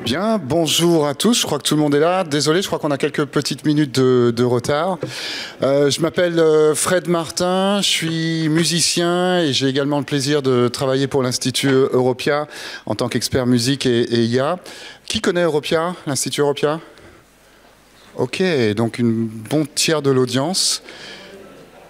Bien, bonjour à tous, je crois que tout le monde est là. Désolé, je crois qu'on a quelques petites minutes de retard. Je m'appelle Fred Martin, je suis musicien et j'ai également le plaisir de travailler pour l'Institut Europia en tant qu'expert musique et IA. Qui connaît Europia, l'Institut Europia? Ok, donc une bon tiers de l'audience.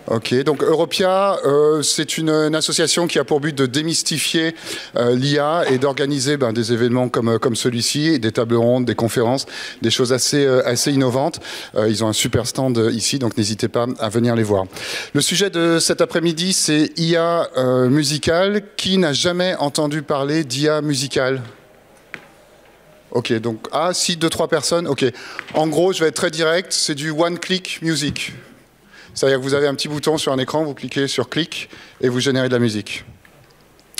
Ok, donc Europia, c'est une association qui a pour but de démystifier l'IA et d'organiser des événements comme celui-ci, des tables rondes, des conférences, des choses assez innovantes. Ils ont un super stand ici, donc n'hésitez pas à venir les voir. Le sujet de cet après-midi, c'est IA musicale. Qui n'a jamais entendu parler d'IA musicale? Ok, donc, si, 2-3 personnes. Ok, en gros, je vais être très direct, c'est du one-click music. C'est-à-dire que vous avez un petit bouton sur un écran, vous cliquez sur clic et vous générez de la musique.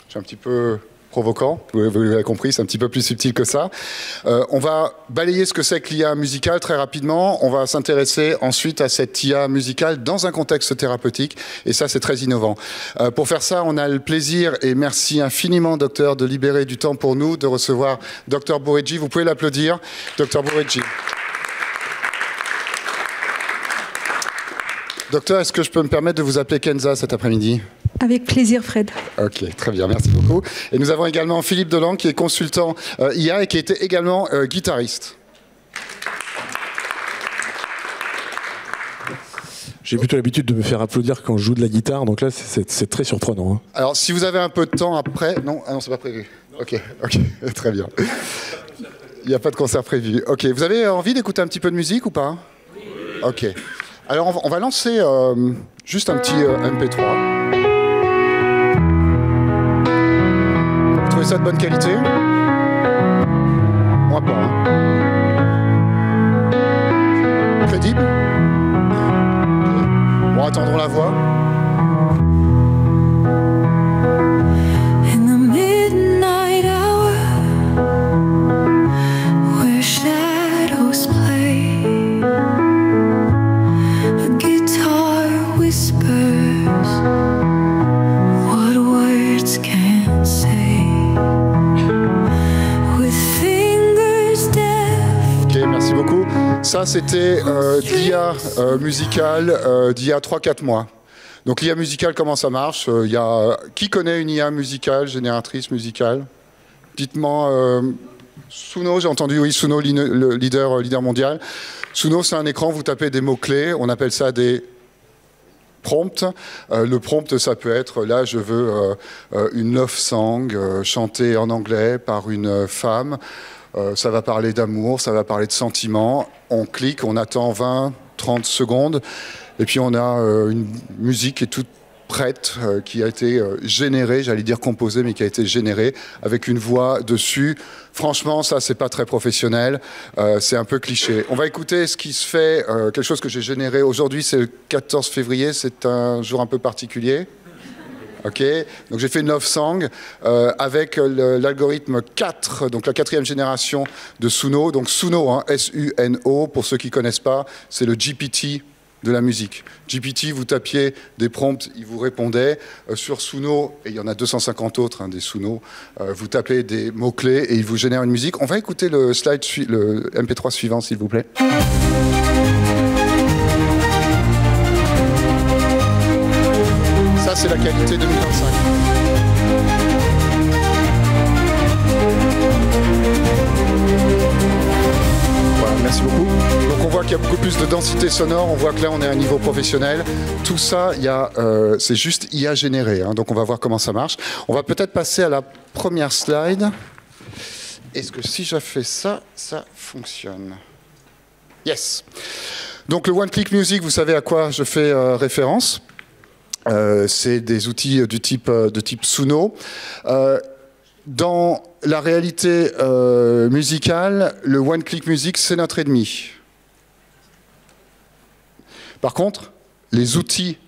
Je suis un petit peu provocant, vous l'avez compris, c'est un petit peu plus subtil que ça. On va balayer ce que c'est que l'IA musicale très rapidement. On va s'intéresser ensuite à cette IA musicale dans un contexte thérapeutique. Et ça, c'est très innovant. Pour faire ça, on a le plaisir, et merci infiniment, docteur, de libérer du temps pour nous, de recevoir Dr Bourredji. Vous pouvez l'applaudir, Dr Bourredji. Docteur, est-ce que je peux me permettre de vous appeler Kenza cet après-midi? Avec plaisir, Fred. Ok, très bien, merci beaucoup. Et nous avons également Philippe Delang, qui est consultant IA et qui était également guitariste. J'ai plutôt l'habitude de me faire applaudir quand je joue de la guitare, donc là, c'est très surprenant. Hein. Alors, si vous avez un peu de temps après... Non, c'est pas prévu. Ok, très bien. Il n'y a pas de concert prévu. Ok, vous avez envie d'écouter un petit peu de musique ou pas? Oui. Ok. Alors, on va lancer juste un petit MP3. Vous trouvez ça de bonne qualité? Moi pas. Hein. Crédible? Bon, attendons la voix. Ça, c'était l'IA musicale d'il y a 3-4 mois. Donc l'IA musicale, comment ça marche? Qui connaît une IA musicale, génératrice musicale? Dites-moi, Suno, j'ai entendu, oui, Suno, le leader mondial. Suno, c'est un écran, vous tapez des mots-clés, on appelle ça des prompts. Le prompt, ça peut être, là, je veux une love song chantée en anglais par une femme. Ça va parler d'amour, ça va parler de sentiments. On clique, on attend 20-30 secondes. Et puis on a une musique qui est toute prête, qui a été générée, j'allais dire composée, mais qui a été générée avec une voix dessus. Franchement, ça, c'est pas très professionnel. C'est un peu cliché. On va écouter ce qui se fait, quelque chose que j'ai généré aujourd'hui. C'est le 14 février, c'est un jour un peu particulier. Ok, donc j'ai fait une love song avec l'algorithme 4, donc la 4e génération de Suno. Donc Suno, hein, S-U-N-O, pour ceux qui ne connaissent pas, c'est le GPT de la musique. GPT, vous tapiez des prompts, il vous répondait. Sur Suno, et il y en a 250 autres, hein, des Suno, vous tapez des mots-clés et il vous génère une musique. On va écouter le MP3 suivant, s'il vous plaît. Ça, c'est la qualité 2025. Voilà, merci beaucoup. Donc on voit qu'il y a beaucoup plus de densité sonore, on voit que là on est à un niveau professionnel. Tout ça, c'est juste IA généré, hein, donc on va voir comment ça marche. On va peut-être passer à la première slide. Est-ce que si je fais ça, ça fonctionne? Yes. Donc le one-click music, vous savez à quoi je fais référence. C'est des outils de type Suno. Dans la réalité musicale, le one-click music, c'est notre ennemi. Par contre, les outils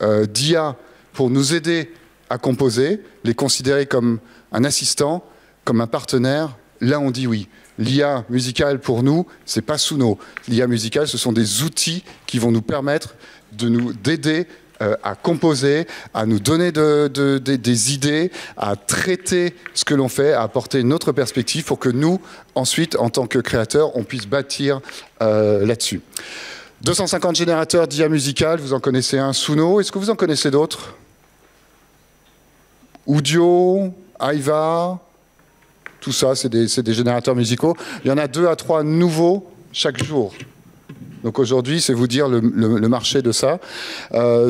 d'IA pour nous aider à composer, les considérer comme un assistant, comme un partenaire, là on dit oui. L'IA musicale pour nous, c'est pas Suno. L'IA musicale, ce sont des outils qui vont nous permettre d'aider à composer, à nous donner des idées, à traiter ce que l'on fait, à apporter notre perspective pour que nous, ensuite, en tant que créateurs, on puisse bâtir là-dessus. 250 générateurs d'IA musicale, vous en connaissez un, Suno. Est-ce que vous en connaissez d'autres? Udio, Aiva, tout ça, c'est des générateurs musicaux. Il y en a 2 à 3 nouveaux chaque jour. Donc aujourd'hui, c'est vous dire le marché de ça.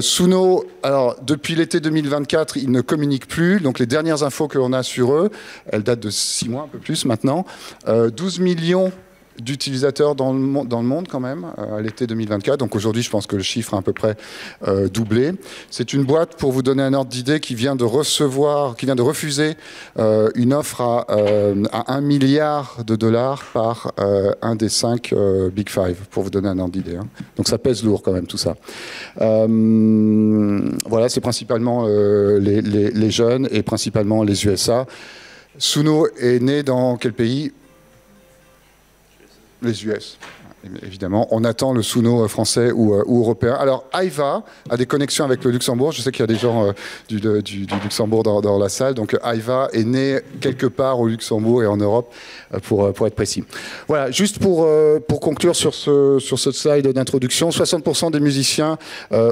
Suno, alors depuis l'été 2024, ils ne communiquent plus. Donc les dernières infos que l'on a sur eux, elles datent de 6 mois, un peu plus maintenant. 12 millions d'utilisateurs dans le monde quand même, à l'été 2024. Donc aujourd'hui, je pense que le chiffre a à peu près doublé. C'est une boîte, pour vous donner un ordre d'idée, qui vient de refuser une offre à 1 milliard de dollars par un des 5 Big Five, pour vous donner un ordre d'idée. Hein. Donc ça pèse lourd quand même, tout ça. Voilà, c'est principalement les jeunes et principalement les USA. Suno est né dans quel pays ? Les US, évidemment. On attend le Suno français ou européen. Alors, Aiva a des connexions avec le Luxembourg. Je sais qu'il y a des gens du Luxembourg dans la salle. Donc, Aiva est né quelque part au Luxembourg et en Europe, pour être précis. Voilà, juste pour conclure sur ce slide d'introduction, 60% des musiciens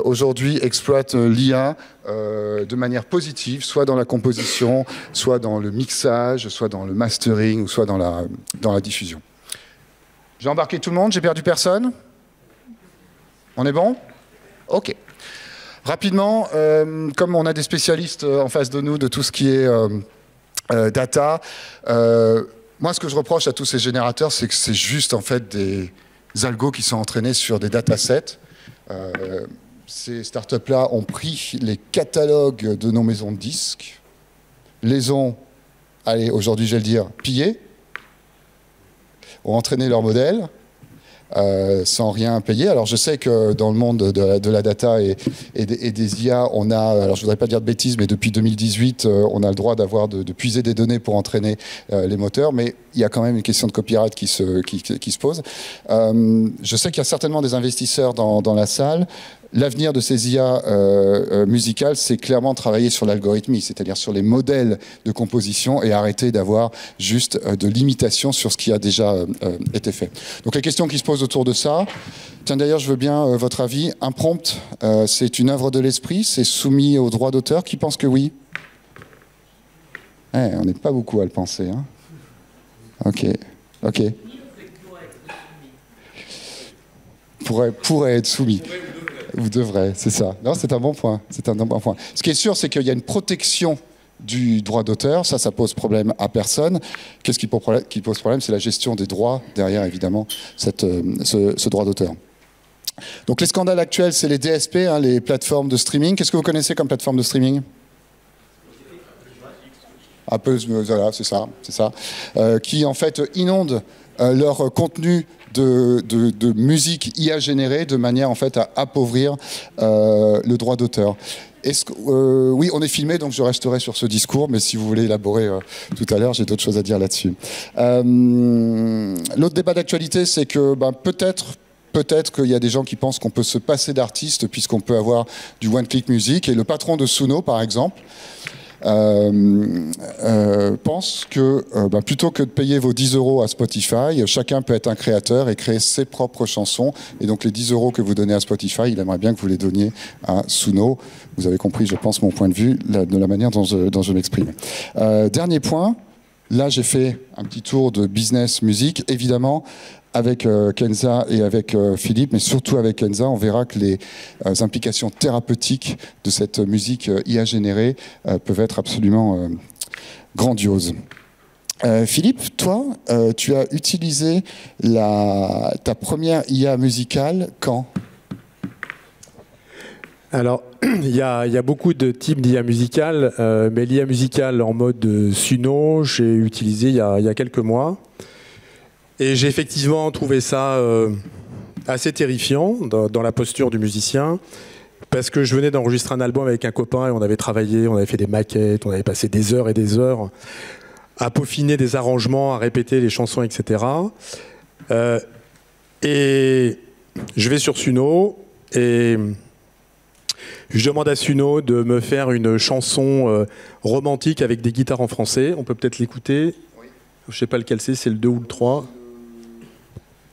aujourd'hui exploitent l'IA de manière positive, soit dans la composition, soit dans le mixage, soit dans le mastering, ou soit dans la diffusion. J'ai embarqué tout le monde, j'ai perdu personne? On est bon? Ok. Rapidement, comme on a des spécialistes en face de nous de tout ce qui est data, moi ce que je reproche à tous ces générateurs, c'est que c'est juste en fait des algos qui sont entraînés sur des datasets. Ces startups-là ont pris les catalogues de nos maisons de disques, les ont, allez, aujourd'hui je vais le dire, pillés, ont entraîné leur modèle sans rien payer. Alors je sais que dans le monde de la data et des IA, on a, alors je voudrais pas dire de bêtises, mais depuis 2018, on a le droit de puiser des données pour entraîner les moteurs, mais il y a quand même une question de copyright qui se pose. Je sais qu'il y a certainement des investisseurs dans la salle. L'avenir de ces IA musicales, c'est clairement travailler sur l'algorithmie, c'est-à-dire sur les modèles de composition et arrêter d'avoir juste de l'imitation sur ce qui a déjà été fait. Donc les questions qui se posent autour de ça, tiens d'ailleurs je veux bien votre avis, un prompt, c'est une œuvre de l'esprit, c'est soumis aux droits d'auteur, qui pense que oui? On n'est pas beaucoup à le penser. Hein. Ok. Pourrait être soumis. Vous devrez, c'est ça. Non, c'est un bon point. C'est un bon point. Ce qui est sûr, c'est qu'il y a une protection du droit d'auteur. Ça pose problème à personne. Qu'est-ce qui pose problème? C'est la gestion des droits derrière, évidemment, ce droit d'auteur. Donc les scandales actuels, c'est les DSP, hein, les plateformes de streaming. Qu'est-ce que vous connaissez comme plateforme de streaming? Apple, voilà, c'est ça. Qui, en fait, inondent leur contenu de musique IA générée de manière en fait à appauvrir le droit d'auteur. Oui, on est filmé, donc je resterai sur ce discours, mais si vous voulez élaborer tout à l'heure, j'ai d'autres choses à dire là-dessus. L'autre débat d'actualité, c'est que peut-être qu'il y a des gens qui pensent qu'on peut se passer d'artistes puisqu'on peut avoir du one-click music, et le patron de Suno, par exemple, pense que plutôt que de payer vos 10 € à Spotify, chacun peut être un créateur et créer ses propres chansons. Et donc les 10 € que vous donnez à Spotify, il aimerait bien que vous les donniez à Suno. Vous avez compris, je pense, mon point de vue de la manière dont je m'exprime. Dernier point, là j'ai fait un petit tour de business musique. Évidemment, avec Kenza et avec Philippe, mais surtout avec Kenza, on verra que les implications thérapeutiques de cette musique IA générée peuvent être absolument grandioses. Philippe, toi, tu as utilisé ta première IA musicale quand? Alors, il y a beaucoup de types d'IA musicale, mais l'IA musicale en mode Suno, j'ai utilisé il y a quelques mois. Et j'ai effectivement trouvé ça assez terrifiant dans la posture du musicien, parce que je venais d'enregistrer un album avec un copain et on avait travaillé, on avait fait des maquettes, on avait passé des heures et des heures à peaufiner des arrangements, à répéter les chansons, etc. Et je vais sur Suno et Je demande à Suno de me faire une chanson romantique avec des guitares en français. On peut peut-être l'écouter. Oui. Je ne sais pas lequel c'est le 2 ou le 3.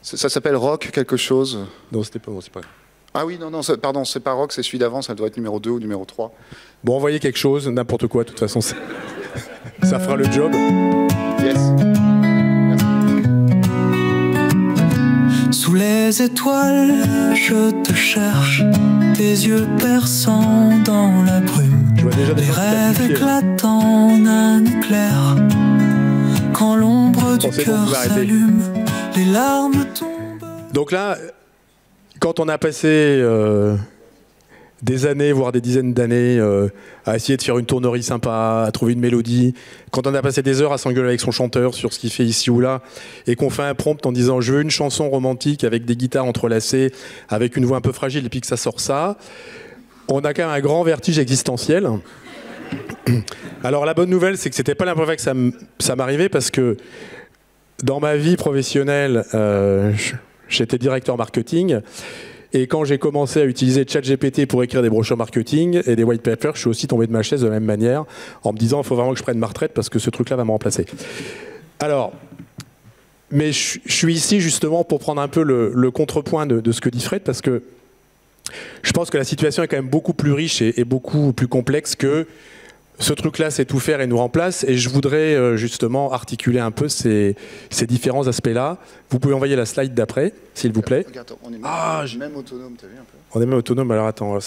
Ça s'appelle Rock quelque chose. Non, c'était pas, bon, c'est pas. Ah oui, non, pardon, c'est pas Rock, c'est celui d'avant, ça doit être numéro 2 ou numéro 3. Bon, envoyez quelque chose, n'importe quoi, de toute façon, ça fera le job. Yes. Sous les étoiles, je te cherche, tes yeux perçants dans la brume. Je vois déjà des rêves éclatants d'un éclair. Quand l'ombre du cœur s'allume, les larmes tombent. Donc là, quand on a passé des années, voire des dizaines d'années, à essayer de faire une tournerie sympa, à trouver une mélodie, quand on a passé des heures à s'engueuler avec son chanteur sur ce qu'il fait ici ou là, et qu'on fait un prompt en disant « je veux une chanson romantique avec des guitares entrelacées, avec une voix un peu fragile », et puis que ça sort ça, on a quand même un grand vertige existentiel. Alors la bonne nouvelle, c'est que c'était pas la première fois que ça m'arrivait, parce que dans ma vie professionnelle, j'étais directeur marketing, et quand j'ai commencé à utiliser ChatGPT pour écrire des brochures marketing et des white papers, je suis aussi tombé de ma chaise de la même manière, en me disant il faut vraiment que je prenne ma retraite parce que ce truc-là va me remplacer. Alors, mais je suis ici justement pour prendre un peu le contrepoint de ce que dit Fred, parce que je pense que la situation est quand même beaucoup plus riche et beaucoup plus complexe que ce truc-là, c'est tout faire et nous remplace. Et je voudrais justement articuler un peu ces différents aspects-là. Vous pouvez envoyer la slide d'après, s'il vous plaît. Regarde, on est même autonome, t'as vu un peu? On est même autonome, alors attends.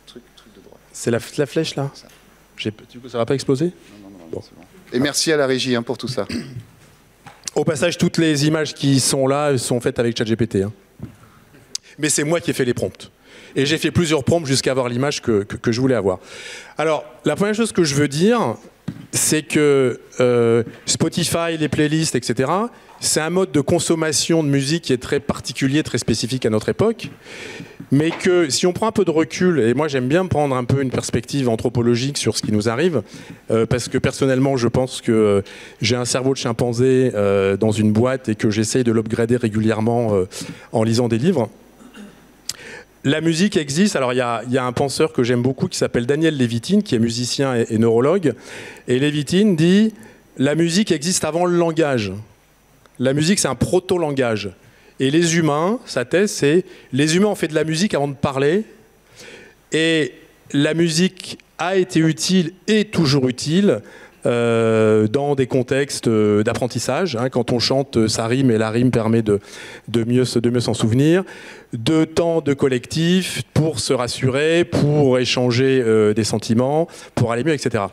Truc de droite. C'est la flèche, là? Ça va pas exploser? Non, bon. C'est bon. Et merci à la régie pour tout ça. Au passage, toutes les images qui sont là sont faites avec ChatGPT. Mais c'est moi qui ai fait les prompts. Et j'ai fait plusieurs prompts jusqu'à avoir l'image que je voulais avoir. Alors, la première chose que je veux dire, c'est que Spotify, les playlists, etc., c'est un mode de consommation de musique qui est très particulier, très spécifique à notre époque, mais que si on prend un peu de recul, et moi j'aime bien prendre un peu une perspective anthropologique sur ce qui nous arrive, parce que personnellement je pense que j'ai un cerveau de chimpanzé dans une boîte et que j'essaye de l'upgrader régulièrement en lisant des livres. La musique existe. Alors il y a un penseur que j'aime beaucoup qui s'appelle Daniel Lévitine, qui est musicien et neurologue. Et Lévitine dit « La musique existe avant le langage. La musique, c'est un proto-langage. Et les humains, sa thèse, c'est « Les humains ont fait de la musique avant de parler. Et la musique a été utile et toujours utile dans des contextes d'apprentissage. Quand on chante, ça rime et la rime permet de mieux s'en souvenir. De temps de collectif pour se rassurer, pour échanger des sentiments, pour aller mieux, etc.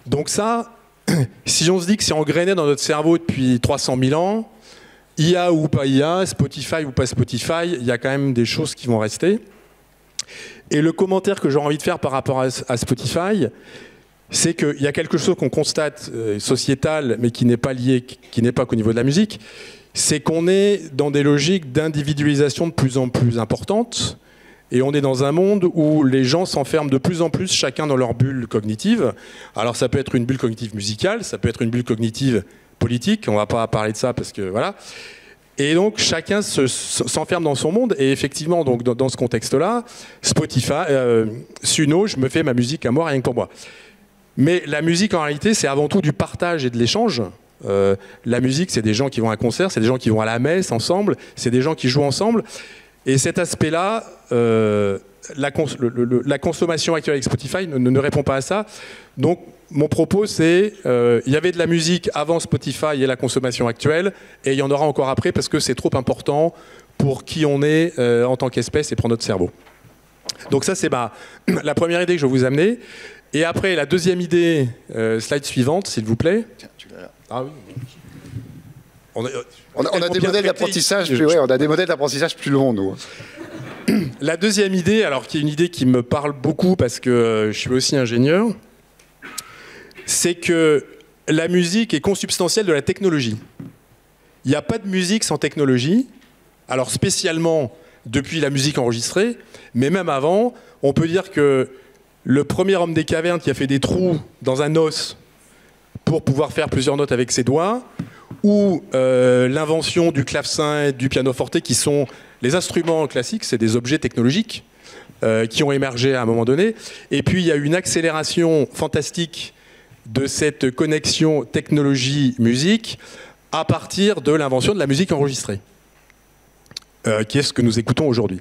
Donc ça, si on se dit que c'est engrainé dans notre cerveau depuis 300 000 ans, IA ou pas IA, Spotify ou pas Spotify, il y a quand même des choses qui vont rester. Et le commentaire que j'aurais envie de faire par rapport à Spotify, c'est qu'il y a quelque chose qu'on constate sociétal, mais qui n'est pas lié, qui n'est pas qu'au niveau de la musique, c'est qu'on est dans des logiques d'individualisation de plus en plus importantes, et on est dans un monde où les gens s'enferment de plus en plus, chacun dans leur bulle cognitive. Alors ça peut être une bulle cognitive musicale, ça peut être une bulle cognitive politique, on ne va pas parler de ça parce que voilà. Et donc chacun s'enferme dans son monde, et effectivement, donc, dans ce contexte-là, Spotify, Suno, je me fais ma musique à moi, rien que pour moi. Mais la musique, en réalité, c'est avant tout du partage et de l'échange. La musique, c'est des gens qui vont à un concert, c'est des gens qui vont à la messe ensemble, c'est des gens qui jouent ensemble. Et cet aspect-là, la consommation actuelle avec Spotify ne répond pas à ça. Donc, mon propos, c'est il y avait de la musique avant Spotify et la consommation actuelle, et il y en aura encore après parce que c'est trop important pour qui on est en tant qu'espèce et pour notre cerveau. Donc ça, c'est la première idée que je vais vous amener. Et après, la deuxième idée, slide suivante, s'il vous plaît. Tiens, tu l'as là. Ah oui. On a des modèles d'apprentissage plus longs, nous. La deuxième idée, alors qui est une idée qui me parle beaucoup parce que je suis aussi ingénieur, c'est que la musique est consubstantielle de la technologie. Il n'y a pas de musique sans technologie. Alors spécialement depuis la musique enregistrée, mais même avant, on peut dire que le premier homme des cavernes qui a fait des trous dans un os pour pouvoir faire plusieurs notes avec ses doigts, ou l'invention du clavecin et du pianoforte, qui sont les instruments classiques, c'est des objets technologiques. qui ont émergé à un moment donné. Et puis il y a une accélération fantastique de cette connexion technologie-musique à partir de l'invention de la musique enregistrée, qui est ce que nous écoutons aujourd'hui.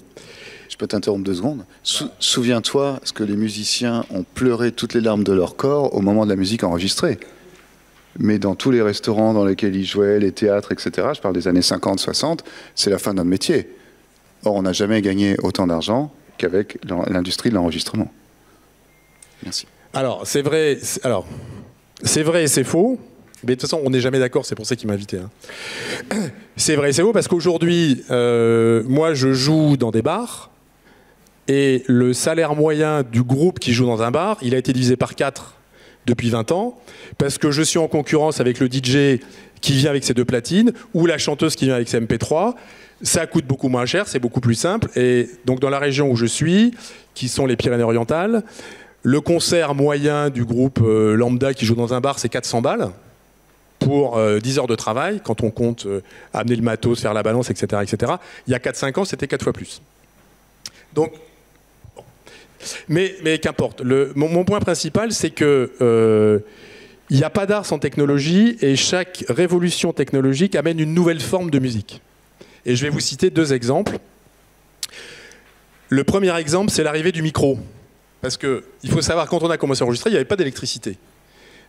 Je peux t'interrompre 2 secondes. Souviens-toi ce que les musiciens ont pleuré toutes les larmes de leur corps au moment de la musique enregistrée. Mais dans tous les restaurants dans lesquels ils jouaient, les théâtres, etc., je parle des années 50, 60, c'est la fin de notre métier. Or, on n'a jamais gagné autant d'argent qu'avec l'industrie de l'enregistrement. Merci. Alors, c'est vrai et c'est faux. Mais de toute façon, on n'est jamais d'accord, c'est pour ça qu'il m'a invité. Hein. C'est vrai et c'est faux parce qu'aujourd'hui, moi, je joue dans des bars et le salaire moyen du groupe qui joue dans un bar, il a été divisé par 4 depuis 20 ans parce que je suis en concurrence avec le DJ qui vient avec ses 2 platines ou la chanteuse qui vient avec ses MP3. Ça coûte beaucoup moins cher, c'est beaucoup plus simple. Et donc, dans la région où je suis, qui sont les Pyrénées-Orientales, le concert moyen du groupe lambda qui joue dans un bar, c'est 400 balles. Pour 10 heures de travail, quand on compte amener le matos, faire la balance, etc., etc. Il y a 4-5 ans, c'était 4 fois plus. Donc, bon. Mais qu'importe. Mon point principal, c'est que il n'y a pas d'art sans technologie et chaque révolution technologique amène une nouvelle forme de musique. Et je vais vous citer 2 exemples. Le premier exemple, c'est l'arrivée du micro. Parce qu'il faut savoir, quand on a commencé à enregistrer, il n'y avait pas d'électricité.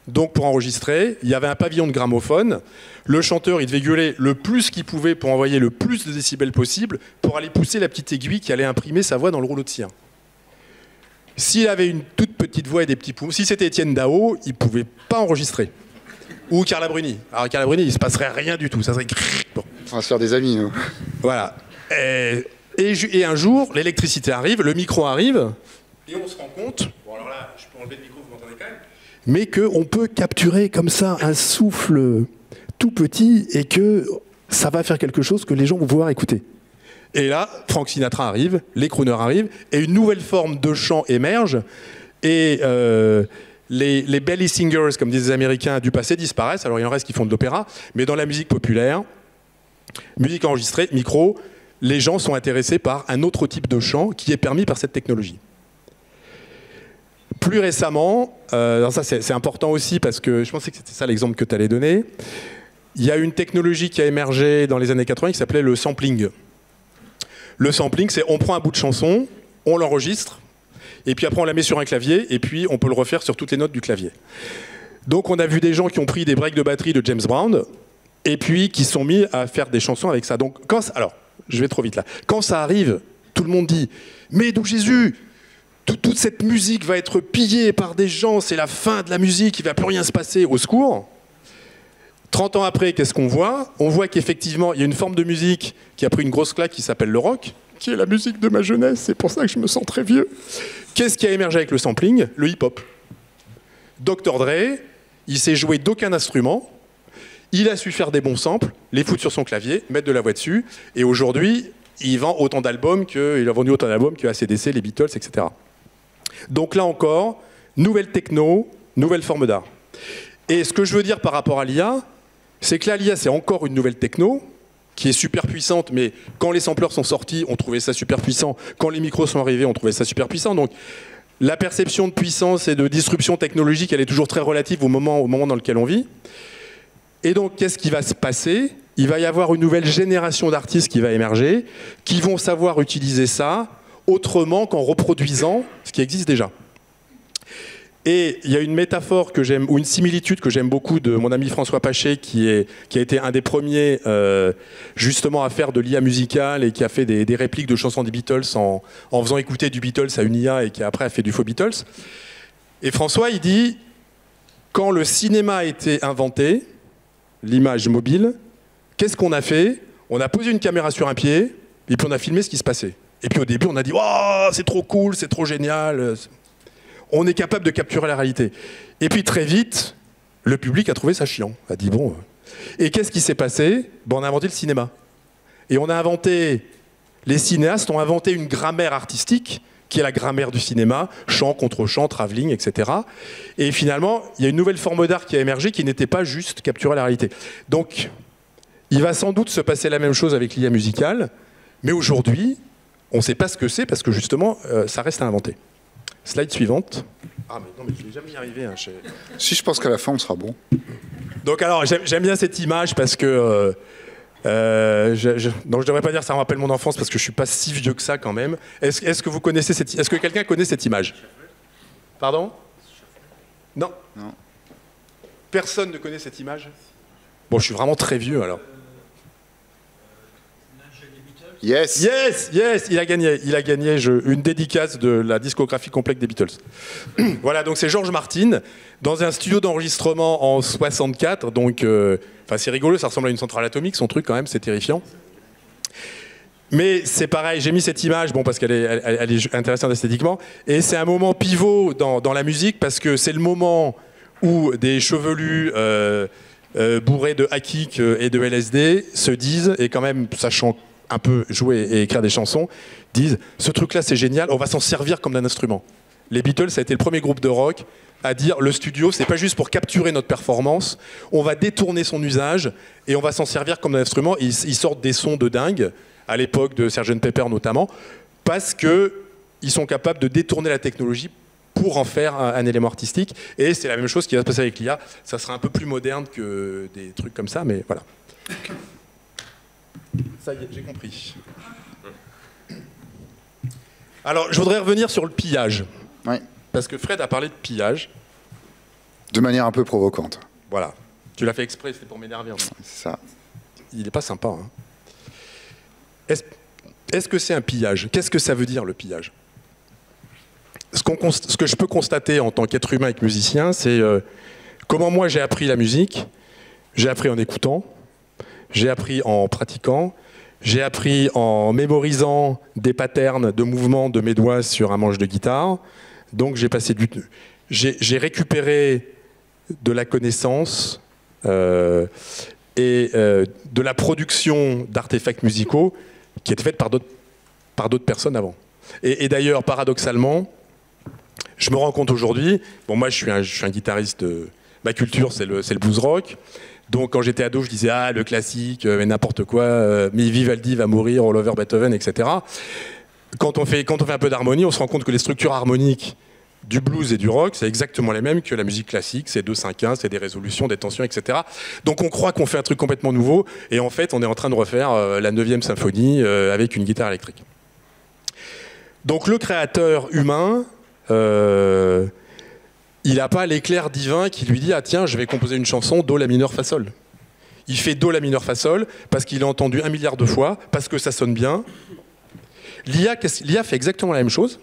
Donc pour enregistrer, il y avait un pavillon de gramophone. Le chanteur, il devait gueuler le plus qu'il pouvait pour envoyer le plus de décibels possible pour aller pousser la petite aiguille qui allait imprimer sa voix dans le rouleau de cire. S'il avait une toute petite voix et des petits poumons, si c'était Étienne Dao, il ne pouvait pas enregistrer. Ou Carla Bruni. Alors Carla Bruni, il ne se passerait rien du tout. Ça serait... Bon. On va se faire des amis, nous. Voilà. Et un jour, l'électricité arrive, le micro arrive, et on se rend compte... Bon alors là, je peux enlever le micro, vous m'entendez quand même, mais qu'on peut capturer comme ça un souffle tout petit et que ça va faire quelque chose que les gens vont pouvoir écouter. Et là, Frank Sinatra arrive, les crooners arrivent, et une nouvelle forme de chant émerge, et les belly singers, comme disent les Américains, du passé disparaissent, alors il en reste qui font de l'opéra, mais dans la musique populaire, musique enregistrée, micro, les gens sont intéressés par un autre type de chant qui est permis par cette technologie. Plus récemment, ça c'est important aussi parce que je pensais que c'était ça l'exemple que tu allais donner, il y a une technologie qui a émergé dans les années 80 qui s'appelait le sampling. Le sampling, c'est on prend un bout de chanson, on l'enregistre, et puis après on la met sur un clavier, et puis on peut le refaire sur toutes les notes du clavier. Donc on a vu des gens qui ont pris des breaks de batterie de James Brown, et puis qui se sont mis à faire des chansons avec ça. Donc alors, je vais trop vite là. Quand ça arrive, tout le monde dit « Mais d'où Jésus ?» Toute cette musique va être pillée par des gens, c'est la fin de la musique, il ne va plus rien se passer, au secours. 30 ans après, qu'est-ce qu'on voit? On voit qu'effectivement, il y a une forme de musique qui a pris une grosse claque qui s'appelle le rock, qui est la musique de ma jeunesse, c'est pour ça que je me sens très vieux. Qu'est-ce qui a émergé avec le sampling? Le hip-hop. Dr. Dre, il s'est joué d'aucun instrument, il a su faire des bons samples, les foutre sur son clavier, mettre de la voix dessus, et aujourd'hui, il vend autant d'albums il a vendu autant d'albums que AC/DC, les Beatles, etc. Donc là encore, nouvelle techno, nouvelle forme d'art. Et ce que je veux dire par rapport à l'IA, c'est que là, l'IA, c'est encore une nouvelle techno qui est super puissante, mais quand les sampleurs sont sortis, on trouvait ça super puissant. Quand les micros sont arrivés, on trouvait ça super puissant. Donc la perception de puissance et de disruption technologique, elle est toujours très relative au moment dans lequel on vit. Et donc, qu'est-ce qui va se passer? Il va y avoir une nouvelle génération d'artistes qui va émerger, qui vont savoir utiliser ça autrement qu'en reproduisant ce qui existe déjà. Et il y a une métaphore que j'aime, ou une similitude que j'aime beaucoup de mon ami François Pachet, qui a été un des premiers justement à faire de l'IA musicale et qui a fait des répliques de chansons des Beatles en faisant écouter du Beatles à une IA et qui après a fait du faux Beatles. Et François, il dit, quand le cinéma a été inventé, l'image mobile, qu'est-ce qu'on a fait? On a posé une caméra sur un pied et puis on a filmé ce qui se passait. Et puis au début, on a dit « Oh, c'est trop cool, c'est trop génial !» On est capable de capturer la réalité. Et puis très vite, le public a trouvé ça chiant. A dit bon. Et qu'est-ce qui s'est passé? On a inventé le cinéma. Et on a inventé, les cinéastes ont inventé une grammaire artistique qui est la grammaire du cinéma, chant contre chant, travelling, etc. Et finalement, il y a une nouvelle forme d'art qui a émergé qui n'était pas juste capturer la réalité. Donc, il va sans doute se passer la même chose avec l'IA musicale, mais aujourd'hui, On ne sait pas ce que c'est parce que justement, ça reste à inventer. Slide suivante. Ah mais non, mais je ne vais jamais y arriver. Hein, Si, je pense qu'à la fin, on sera bon. Donc alors, j'aime bien cette image parce que... donc je devrais pas dire ça me rappelle mon enfance parce que je suis pas si vieux que ça quand même. Est-ce que vous connaissez est-ce que quelqu'un connaît cette image? Pardon? Non. Non. Personne ne connaît cette image? Bon, je suis vraiment très vieux alors. Yes. Yes, yes, il a gagné une dédicace de la discographie complète des Beatles. Voilà, donc c'est George Martin dans un studio d'enregistrement en 64. Donc, c'est rigolo, ça ressemble à une centrale atomique, son truc quand même, c'est terrifiant. Mais c'est pareil, j'ai mis cette image, bon, parce qu'elle est intéressante esthétiquement, et c'est un moment pivot dans la musique parce que c'est le moment où des chevelus bourrés de hakik et de LSD se disent, et quand même sachant un peu jouer et écrire des chansons, disent ce truc-là c'est génial, on va s'en servir comme d'un instrument. Les Beatles, ça a été le premier groupe de rock à dire le studio, c'est pas juste pour capturer notre performance, on va détourner son usage et on va s'en servir comme d'un instrument. Ils sortent des sons de dingue, à l'époque de Sgt Pepper notamment, parce qu'ils sont capables de détourner la technologie pour en faire un élément artistique. Et c'est la même chose qui va se passer avec l'IA. Ça sera un peu plus moderne que des trucs comme ça, mais voilà. Ça y est, j'ai compris. Alors, je voudrais revenir sur le pillage. Oui. Parce que Fred a parlé de pillage. De manière un peu provocante. Voilà. Tu l'as fait exprès, c'était pour m'énerver. C'est ça. Il n'est pas sympa. Hein. Est-ce que c'est un pillage? Qu'est-ce que ça veut dire, le pillage? Ce que je peux constater en tant qu'être humain et que musicien, c'est comment moi j'ai appris la musique. J'ai appris en écoutant. J'ai appris en pratiquant, j'ai appris en mémorisant des patterns de mouvements de mes doigts sur un manche de guitare. Donc j'ai récupéré de la connaissance et de la production d'artefacts musicaux qui étaient faits par d'autres personnes avant. Et d'ailleurs, paradoxalement, je me rends compte aujourd'hui, bon moi je suis un guitariste, ma culture c'est le blues rock. Donc quand j'étais ado, je disais ah le classique, mais n'importe quoi, mais Vivaldi va mourir, all over Beethoven, etc. Quand on fait un peu d'harmonie, on se rend compte que les structures harmoniques du blues et du rock, c'est exactement les mêmes que la musique classique, c'est 2-5-1, c'est des résolutions, des tensions, etc. Donc on croit qu'on fait un truc complètement nouveau, et en fait on est en train de refaire la 9e symphonie avec une guitare électrique. Donc le créateur humain, il n'a pas l'éclair divin qui lui dit « Ah tiens, je vais composer une chanson Do, La mineur, Fa, Sol ». Il fait Do, La mineur, Fa, Sol parce qu'il l'a entendu 1 milliard de fois, parce que ça sonne bien. L'IA fait exactement la même chose,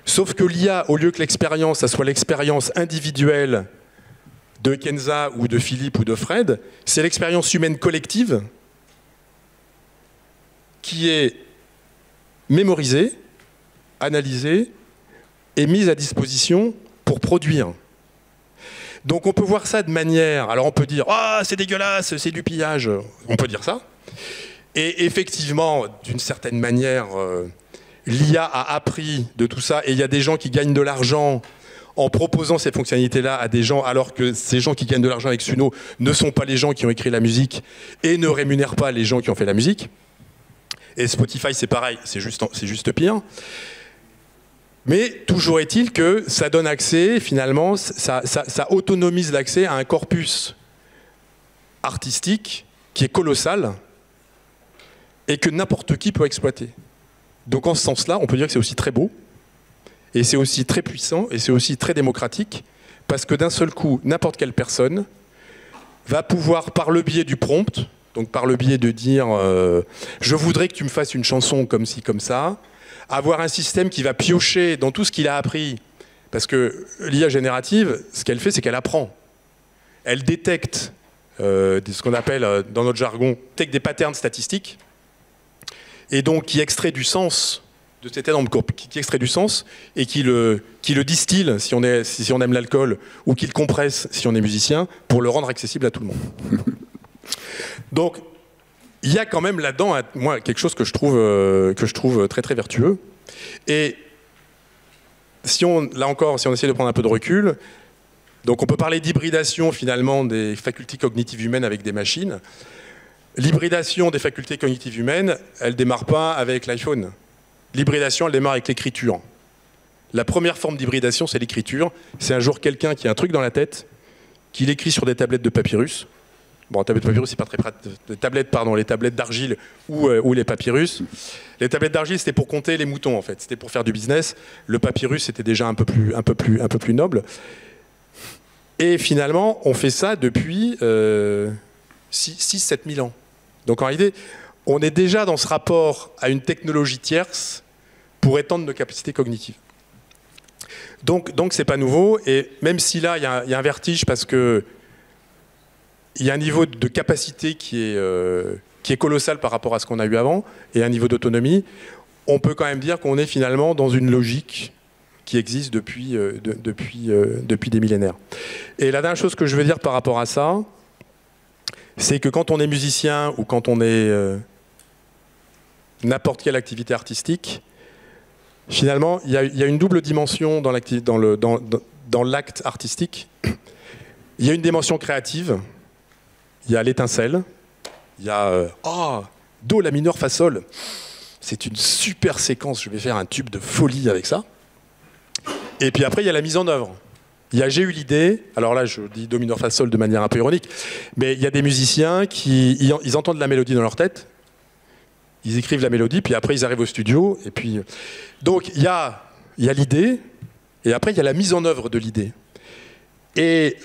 sauf que l'IA, au lieu que l'expérience, ça soit l'expérience individuelle de Kenza ou de Philippe ou de Fred, c'est l'expérience humaine collective qui est mémorisée, analysée et mise à disposition pour produire. Donc on peut voir ça de manière... Alors on peut dire « Ah, c'est dégueulasse, c'est du pillage ». On peut dire ça. Et effectivement, d'une certaine manière, l'IA a appris de tout ça. Et il y a des gens qui gagnent de l'argent en proposant ces fonctionnalités-là à des gens, alors que ces gens qui gagnent de l'argent avec Suno ne sont pas les gens qui ont écrit la musique et ne rémunèrent pas les gens qui ont fait la musique. Et Spotify, c'est pareil, c'est juste pire. Mais toujours est-il que ça donne accès, finalement, ça autonomise l'accès à un corpus artistique qui est colossal et que n'importe qui peut exploiter. Donc en ce sens-là, on peut dire que c'est aussi très beau, et c'est aussi très puissant, et c'est aussi très démocratique, parce que d'un seul coup, n'importe quelle personne va pouvoir, par le biais du prompt, donc par le biais de dire je voudrais que tu me fasses une chanson comme ci, comme ça, avoir un système qui va piocher dans tout ce qu'il a appris. Parce que l'IA générative, ce qu'elle fait, c'est qu'elle apprend. Elle détecte ce qu'on appelle, dans notre jargon, des patterns statistiques, et donc qui extrait du sens de cet énorme corps, qui extrait du sens, et qui le distille, si on aime l'alcool, ou qui le compresse, si on est musicien, pour le rendre accessible à tout le monde. Donc, il y a quand même là-dedans, moi, quelque chose que je trouve très très vertueux. Et là encore, si on essaie de prendre un peu de recul, donc on peut parler d'hybridation finalement des facultés cognitives humaines avec des machines. L'hybridation des facultés cognitives humaines, elle ne démarre pas avec l'iPhone. L'hybridation, elle démarre avec l'écriture. La première forme d'hybridation, c'est l'écriture. C'est un jour quelqu'un qui a un truc dans la tête, qui l'écrit sur des tablettes de papyrus. Bon, tablettes de papyrus, c'est pas très pratique. Les tablettes d'argile ou les papyrus. Les tablettes d'argile, c'était pour compter les moutons, en fait. C'était pour faire du business. Le papyrus, c'était déjà un peu plus noble. Et finalement, on fait ça depuis 6-7 000 ans. Donc en réalité, on est déjà dans ce rapport à une technologie tierce pour étendre nos capacités cognitives. Donc c'est pas nouveau, et même si là, il y a un vertige parce que il y a un niveau de capacité qui est colossal par rapport à ce qu'on a eu avant, et un niveau d'autonomie, on peut quand même dire qu'on est finalement dans une logique qui existe depuis des millénaires. Et la dernière chose que je veux dire par rapport à ça, c'est que quand on est musicien ou quand on est n'importe quelle activité artistique, finalement, il y a une double dimension dans l'acte artistique. Il y a une dimension créative, il y a l'étincelle, il y a Do, la mineur, fa, sol. C'est une super séquence, je vais faire un tube de folie avec ça. Et puis après, il y a la mise en œuvre. J'ai eu l'idée, alors là je dis Do mineur fa sol de manière un peu ironique, mais il y a des musiciens qui ils entendent la mélodie dans leur tête, ils écrivent la mélodie, puis après ils arrivent au studio, et puis donc il y a l'idée, et après il y a la mise en œuvre de l'idée. Et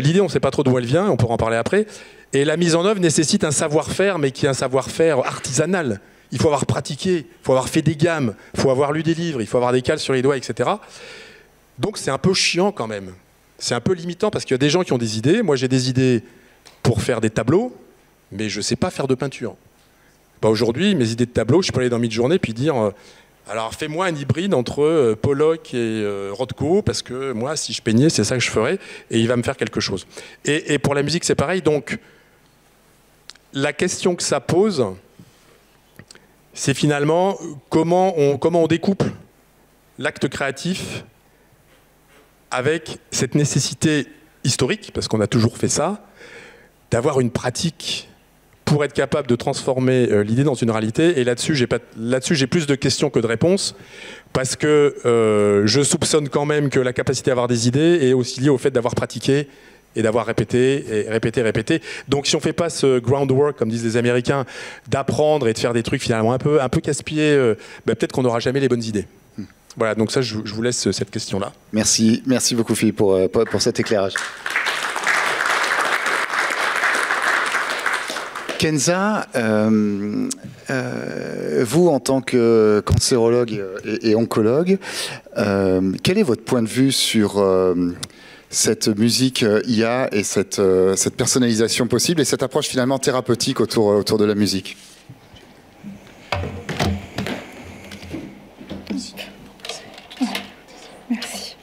l'idée, on ne sait pas trop d'où elle vient, on pourra en parler après, et la mise en œuvre nécessite un savoir-faire, mais qui est un savoir-faire artisanal. Il faut avoir pratiqué, il faut avoir fait des gammes, il faut avoir lu des livres, il faut avoir des cales sur les doigts, etc. Donc c'est un peu chiant quand même. C'est un peu limitant parce qu'il y a des gens qui ont des idées. Moi j'ai des idées pour faire des tableaux, mais je ne sais pas faire de peinture. Aujourd'hui, mes idées de tableaux, je peux aller dans Midjourney puis dire alors fais-moi un hybride entre Pollock et Rothko, parce que moi si je peignais, c'est ça que je ferais, et il va me faire quelque chose. Et pour la musique c'est pareil. Donc la question que ça pose, c'est finalement comment on découple l'acte créatif avec cette nécessité historique, parce qu'on a toujours fait ça, d'avoir une pratique pour être capable de transformer l'idée dans une réalité. Et là-dessus, j'ai plus de questions que de réponses, parce que je soupçonne quand même que la capacité à avoir des idées est aussi liée au fait d'avoir pratiqué et d'avoir répété, et répété. Donc si on ne fait pas ce groundwork, comme disent les Américains, d'apprendre et de faire des trucs finalement un peu casse-pieds, peut-être qu'on n'aura jamais les bonnes idées. Voilà, donc ça, je vous laisse cette question-là. Merci beaucoup Philippe pour cet éclairage. Kenza, vous en tant que cancérologue et oncologue, quel est votre point de vue sur cette musique IA et cette personnalisation possible et cette approche finalement thérapeutique autour de la musique? Merci.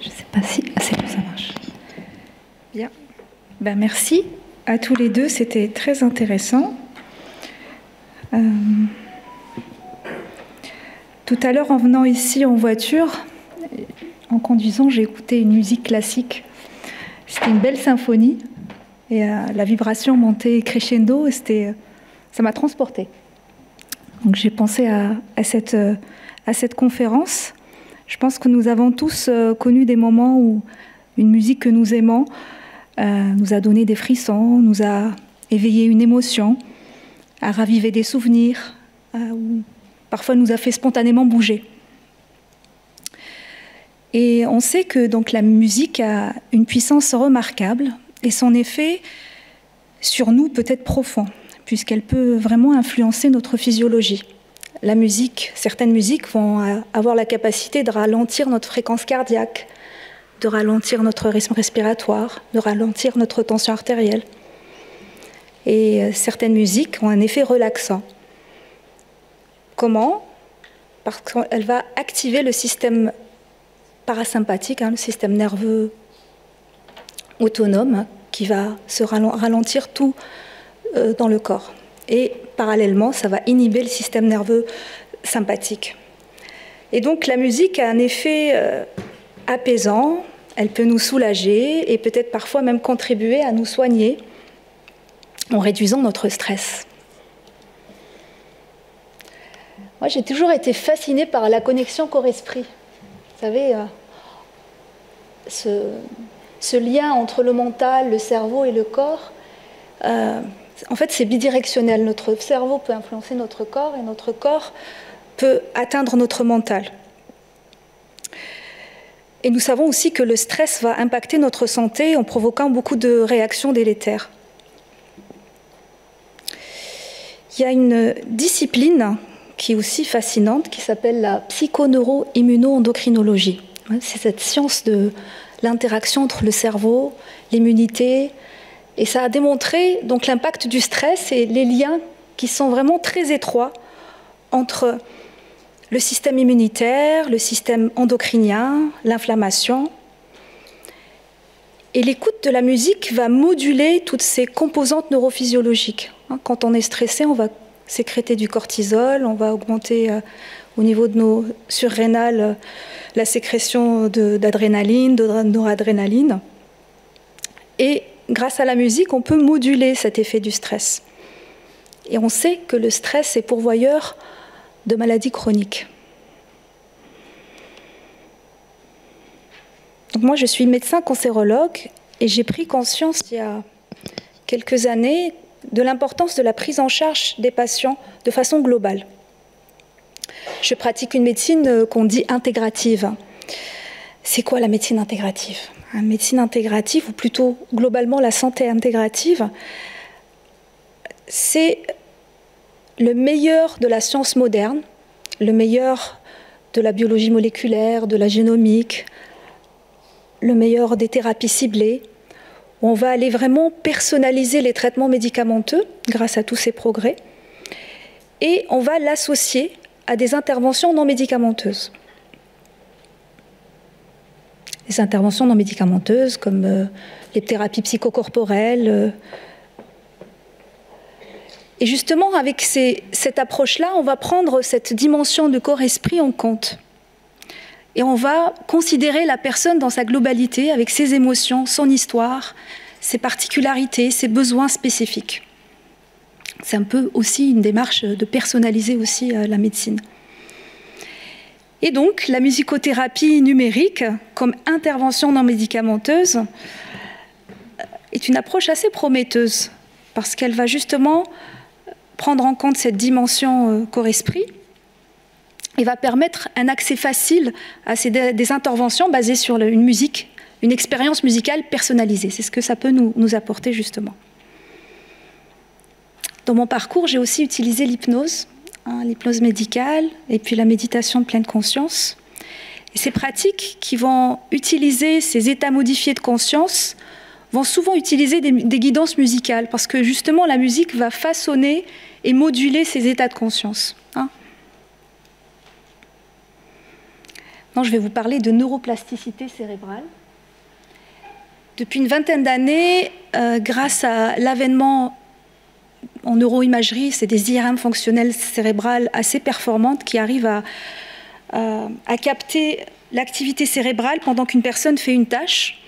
Je ne sais pas si c'est bon, ça marche. Bien. Merci à tous les deux, c'était très intéressant. Tout à l'heure, en venant ici en voiture, en conduisant, j'ai écouté une musique classique. C'était une belle symphonie et la vibration montait crescendo et ça m'a transportée. Donc j'ai pensé à cette conférence. Je pense que nous avons tous connu des moments où une musique que nous aimons nous a donné des frissons, nous a éveillé une émotion, a ravivé des souvenirs, ou parfois nous a fait spontanément bouger. Et on sait que donc, la musique a une puissance remarquable et son effet sur nous peut être profond, puisqu'elle peut vraiment influencer notre physiologie. La musique, certaines musiques vont avoir la capacité de ralentir notre fréquence cardiaque, de ralentir notre rythme respiratoire, de ralentir notre tension artérielle. Et certaines musiques ont un effet relaxant. Comment? Parce qu'elle va activer le système parasympathique, le système nerveux autonome, qui va se ralentir tout dans le corps. Et parallèlement, ça va inhiber le système nerveux sympathique. Et donc la musique a un effet apaisant, Elle peut nous soulager et peut-être parfois même contribuer à nous soigner en réduisant notre stress. Moi, j'ai toujours été fascinée par la connexion corps-esprit. Vous savez, ce lien entre le mental, le cerveau et le corps, en fait, c'est bidirectionnel. Notre cerveau peut influencer notre corps et notre corps peut atteindre notre mental. Et nous savons aussi que le stress va impacter notre santé en provoquant beaucoup de réactions délétères. Il y a une discipline qui est aussi fascinante, qui s'appelle la psychoneuro-immuno-endocrinologie. C'est cette science de l'interaction entre le cerveau, l'immunité, et ça a démontré donc l'impact du stress et les liens qui sont vraiment très étroits entre le système immunitaire, le système endocrinien, l'inflammation. Et l'écoute de la musique va moduler toutes ces composantes neurophysiologiques. Quand on est stressé, on va sécréter du cortisol, on va augmenter au niveau de nos surrénales la sécrétion d'adrénaline, de noradrénaline. Et grâce à la musique, on peut moduler cet effet du stress. Et on sait que le stress est pourvoyeur de maladies chroniques. Donc moi, je suis médecin cancérologue et j'ai pris conscience il y a quelques années de l'importance de la prise en charge des patients de façon globale. Je pratique une médecine qu'on dit intégrative. C'est quoi la médecine intégrative? La médecine intégrative, ou plutôt globalement la santé intégrative, c'est le meilleur de la science moderne, le meilleur de la biologie moléculaire, de la génomique, le meilleur des thérapies ciblées. On va aller vraiment personnaliser les traitements médicamenteux grâce à tous ces progrès et on va l'associer à des interventions non médicamenteuses. Les interventions non médicamenteuses comme les thérapies psychocorporelles. Et justement, avec cette approche-là, on va prendre cette dimension de corps-esprit en compte. Et on va considérer la personne dans sa globalité, avec ses émotions, son histoire, ses particularités, ses besoins spécifiques. C'est un peu aussi une démarche de personnaliser aussi la médecine. Et donc, la musicothérapie numérique, comme intervention non médicamenteuse, est une approche assez prometteuse, parce qu'elle va justement prendre en compte cette dimension corps-esprit, et va permettre un accès facile à des interventions basées sur une musique, une expérience musicale personnalisée. C'est ce que ça peut nous apporter justement. Dans mon parcours, j'ai aussi utilisé l'hypnose, l'hypnose médicale et puis la méditation de pleine conscience. Et ces pratiques qui vont utiliser ces états modifiés de conscience vont souvent utiliser des guidances musicales parce que justement la musique va façonner et moduler ces états de conscience. Je vais vous parler de neuroplasticité cérébrale. Depuis une vingtaine d'années, grâce à l'avènement en neuroimagerie, c'est des IRM fonctionnelles cérébrales assez performantes qui arrivent à capter l'activité cérébrale pendant qu'une personne fait une tâche.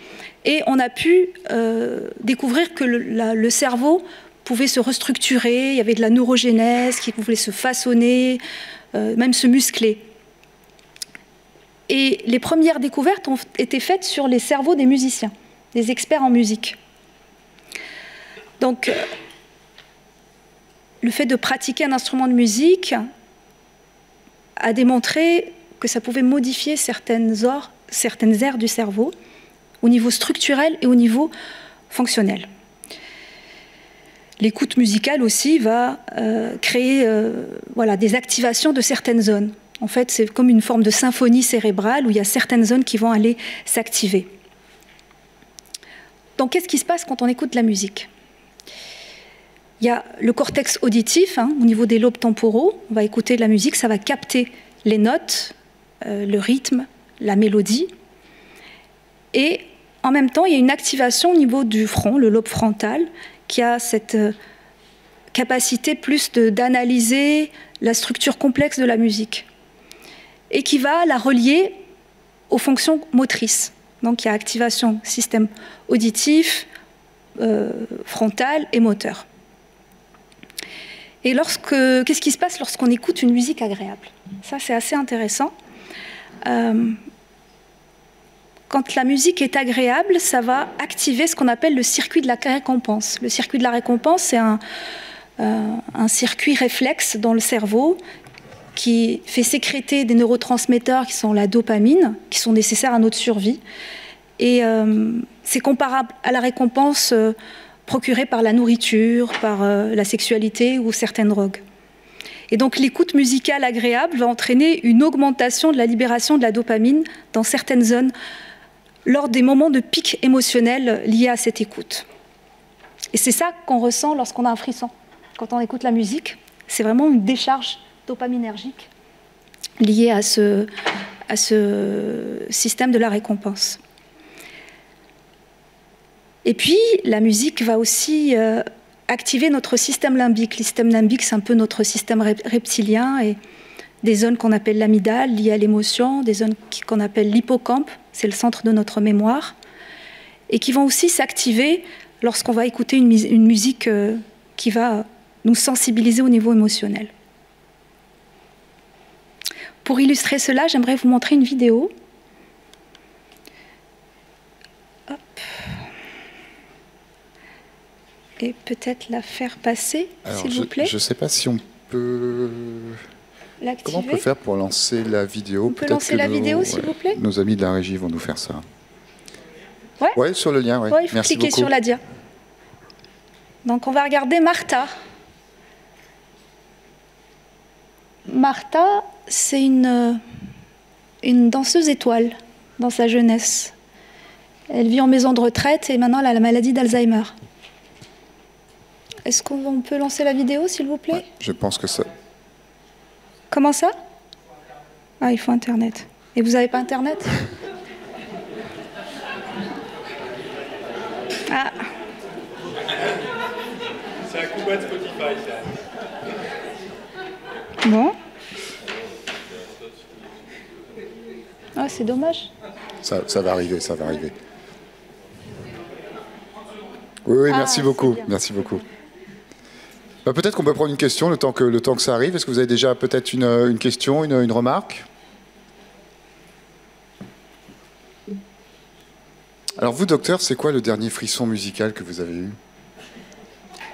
Et on a pu découvrir que le cerveau pouvait se restructurer, il y avait de la neurogénèse qui pouvait se façonner, même se muscler. Et les premières découvertes ont été faites sur les cerveaux des musiciens, des experts en musique. Donc, le fait de pratiquer un instrument de musique a démontré que ça pouvait modifier certaines aires du cerveau au niveau structurel et au niveau fonctionnel. L'écoute musicale aussi va créer des activations de certaines zones. En fait, c'est comme une forme de symphonie cérébrale où il y a certaines zones qui vont aller s'activer. Donc, qu'est-ce qui se passe quand on écoute de la musique? Il y a le cortex auditif, au niveau des lobes temporaux. On va écouter de la musique, ça va capter les notes, le rythme, la mélodie. Et en même temps, il y a une activation au niveau du front, le lobe frontal, qui a cette capacité plus d'analyser la structure complexe de la musique et qui va la relier aux fonctions motrices. Donc il y a activation système auditif, frontal et moteur. Et qu'est-ce qui se passe lorsqu'on écoute une musique agréable? Ça, c'est assez intéressant. Quand la musique est agréable, ça va activer ce qu'on appelle le circuit de la récompense. Le circuit de la récompense, c'est un circuit réflexe dans le cerveau qui fait sécréter des neurotransmetteurs qui sont la dopamine, qui sont nécessaires à notre survie. Et c'est comparable à la récompense procurée par la nourriture, par la sexualité ou certaines drogues. Et donc l'écoute musicale agréable va entraîner une augmentation de la libération de la dopamine dans certaines zones lors des moments de pic émotionnel liés à cette écoute. Et c'est ça qu'on ressent lorsqu'on a un frisson. Quand on écoute la musique, c'est vraiment une décharge dopaminergique liée à ce système de la récompense. Et puis, la musique va aussi activer notre système limbique. Le système limbique, c'est un peu notre système reptilien, et des zones qu'on appelle l'amygdale, liées à l'émotion, des zones qu'on appelle l'hippocampe, c'est le centre de notre mémoire, et qui vont aussi s'activer lorsqu'on va écouter une musique qui va nous sensibiliser au niveau émotionnel. Pour illustrer cela, j'aimerais vous montrer une vidéo. Hop. Et peut-être la faire passer, s'il vous plaît. Je ne sais pas si on peut... Comment on peut faire pour lancer la vidéo? On peut lancer la vidéo, s'il vous plaît. Nos amis de la régie vont nous faire ça. Ouais. Ouais, sur le lien, ouais. Ouais, il faut Merci cliquer beaucoup. sur la dia. Donc on va regarder Martha. Martha, c'est une danseuse étoile dans sa jeunesse. Elle vit en maison de retraite et maintenant elle a la maladie d'Alzheimer. Est-ce qu'on peut lancer la vidéo, s'il vous plaît? Ouais, je pense que ça... Comment ça? Ah, il faut Internet. Et vous n'avez pas Internet? Ah. C'est un combat de Spotify, ça. Bon. Ah, c'est dommage. Ça va arriver, ça va arriver. Oui, merci beaucoup. Bien. Merci beaucoup. Bah, peut-être qu'on peut prendre une question le temps que ça arrive. Est-ce que vous avez déjà peut-être une question, une remarque? Alors vous, docteur, c'est quoi le dernier frisson musical que vous avez eu?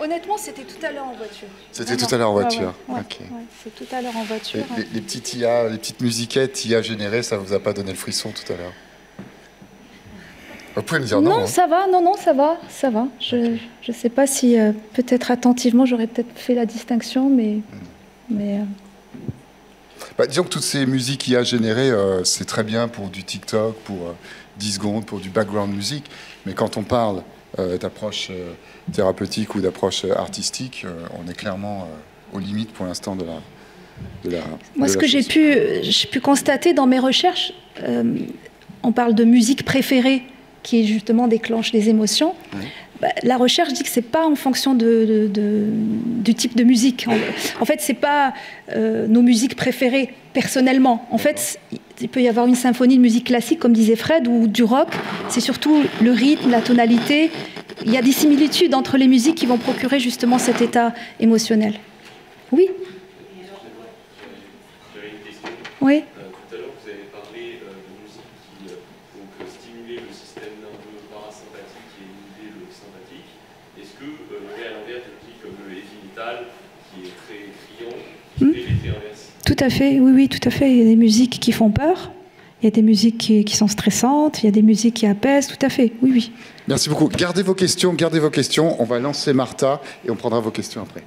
Honnêtement, c'était tout à l'heure en voiture. C'était tout à l'heure en voiture. Ouais, Ok. ouais, c'est tout à l'heure en voiture. Les petites musiquettes IA générées, ça vous a pas donné le frisson tout à l'heure? Vous pouvez me dire non. Non, ça va, ça va. Je ne sais pas si, peut-être attentivement, j'aurais peut-être fait la distinction, mais Bah, disons que toutes ces musiques IA générées, c'est très bien pour du TikTok, pour 10 secondes, pour du background music, mais quand on parle d'approche thérapeutique ou d'approche artistique, on est clairement aux limites pour l'instant de la moi, ce que j'ai pu constater dans mes recherches, on parle de musique préférée qui justement déclenche les émotions. Oui. Bah, la recherche dit que c'est pas en fonction du type de musique. En fait, c'est pas nos musiques préférées personnellement. En fait, il peut y avoir une symphonie de musique classique, comme disait Fred, ou du rock. C'est surtout le rythme, la tonalité. Il y a des similitudes entre les musiques qui vont procurer justement cet état émotionnel. Oui. Oui. Tout à l'heure, vous avez parlé de musique qui stimulait le système nerveux parasympathique et inhibait le sympathique. Est-ce que il y a à l'inverse des musiques comme le heavy metal, qui est très criant, qui fait l'effet inverse? Tout à fait, oui, tout à fait. Il y a des musiques qui font peur, il y a des musiques qui sont stressantes, il y a des musiques qui apaisent, tout à fait, oui. Merci beaucoup. Gardez vos questions. On va lancer Martha et on prendra vos questions après.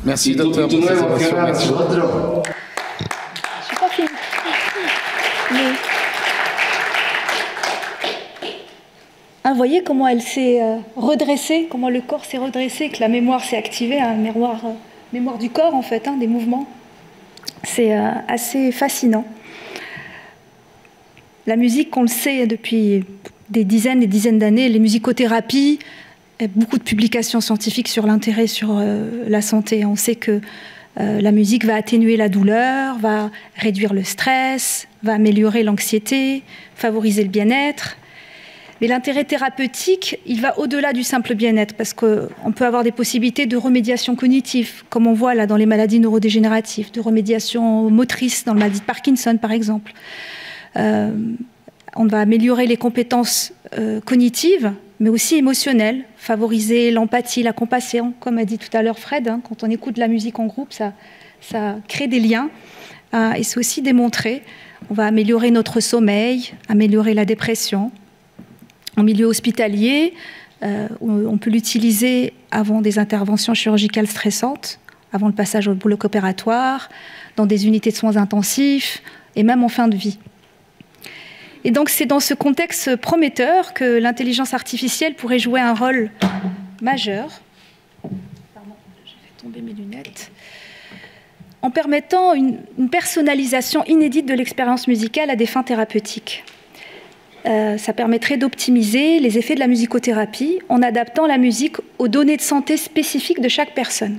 Merci docteur pour ces émotions. Merci. Je suis pas finie. Vous voyez comment elle s'est redressée, comment le corps s'est redressé, que la mémoire s'est activée, mémoire du corps en fait, des mouvements. C'est assez fascinant. La musique, on le sait depuis des dizaines et dizaines d'années, les musicothérapies, beaucoup de publications scientifiques sur l'intérêt sur la santé. On sait que la musique va atténuer la douleur, va réduire le stress, va améliorer l'anxiété, favoriser le bien-être. Mais l'intérêt thérapeutique, il va au-delà du simple bien-être, parce qu'on peut avoir des possibilités de remédiation cognitive, comme on voit là dans les maladies neurodégénératives, de remédiation motrice dans la maladie de Parkinson, par exemple. On va améliorer les compétences cognitives, mais aussi émotionnelles, favoriser l'empathie, la compassion, comme a dit tout à l'heure Fred, quand on écoute de la musique en groupe, ça crée des liens, et c'est aussi démontré. On va améliorer notre sommeil, améliorer la dépression. En milieu hospitalier, on peut l'utiliser avant des interventions chirurgicales stressantes, avant le passage au bloc opératoire, dans des unités de soins intensifs et même en fin de vie. Et donc c'est dans ce contexte prometteur que l'intelligence artificielle pourrait jouer un rôle majeur. Pardon, j'ai fait tomber mes lunettes. En permettant une personnalisation inédite de l'expérience musicale à des fins thérapeutiques. Ça permettrait d'optimiser les effets de la musicothérapie en adaptant la musique aux données de santé spécifiques de chaque personne.